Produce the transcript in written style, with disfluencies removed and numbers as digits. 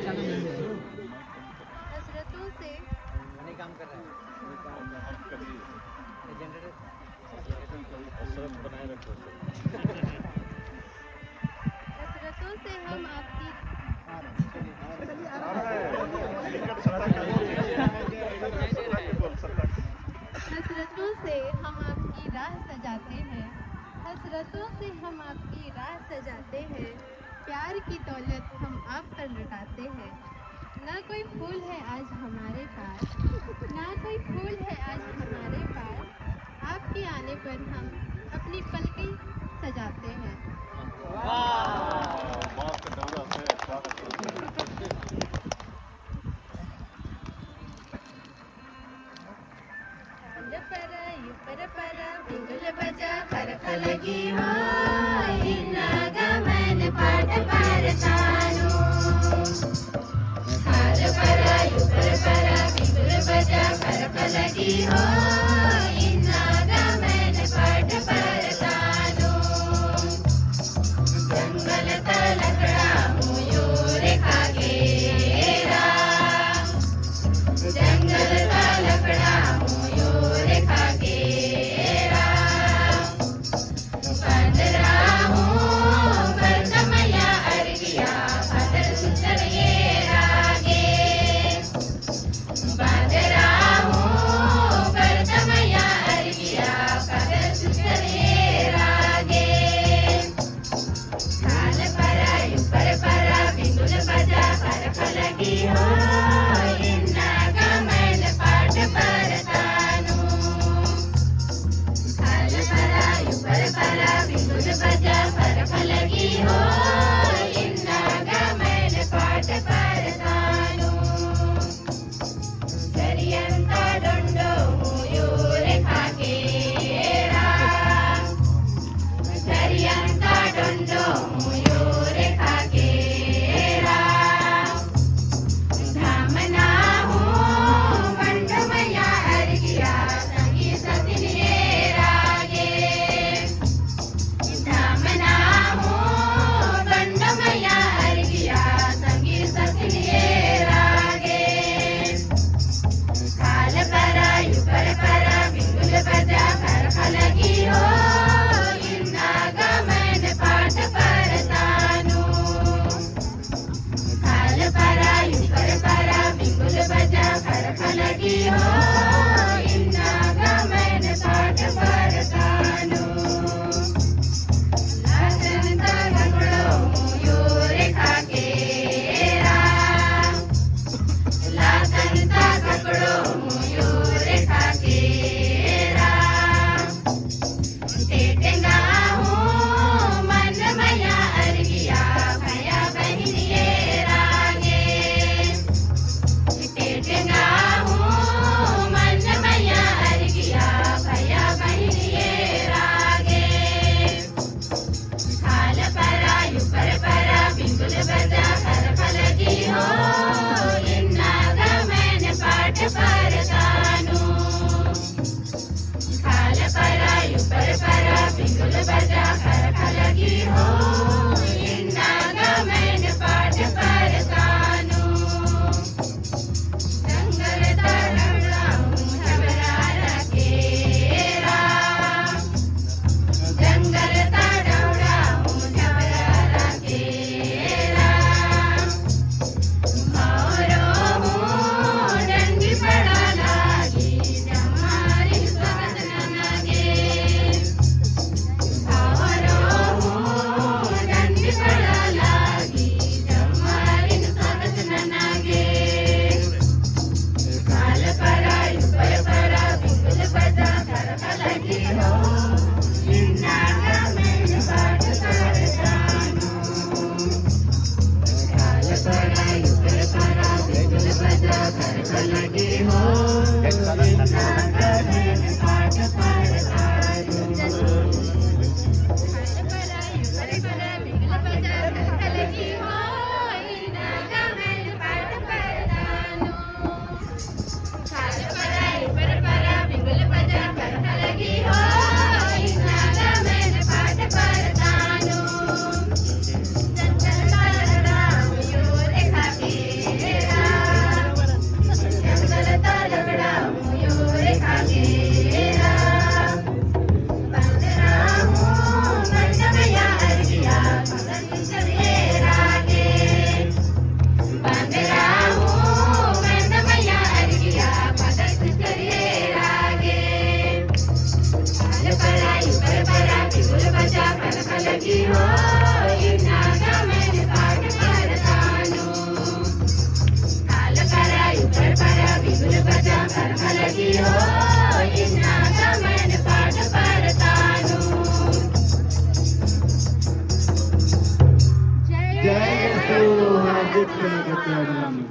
हसरतों से काम कर रहा है हसरतों से हम आपकी हसरतों से हम आपकी राह सजाते हैं हसरतों से हम आपकी राह सजाते हैं प्यार की दौलत हम आप पर लुटाते हैं ना कोई फूल है आज हमारे पास ना कोई फूल है आज हमारे पास आपके आने पर हम अपनी पलकें सजाते हैं बिगुल बजा फरफलगी हो गमन पाठ परतानो हार परा युपर परा बिगुल बजा फरफलगी हो गमन पाठ परतानो जंगल तलकड़ा मुयूर खागेरा जंगल तलकड़ा मुयूर खागेरा ಲಗಿಯೋ ಇನ್ನಾಗ ಮೇಲೆ ಪಾಠ ಪರತಾನು ಕಾಲ ಕರ ಯುಪರ್ ಪರ ಬಿಗುಲು ಬಜ ಕರ್ಮ ಲಗಿಯೋ ಇನ್ನಾಗ ಮೇಲೆ ಪಾಠ ಪರತಾನು जय हार्दिक स्वागत है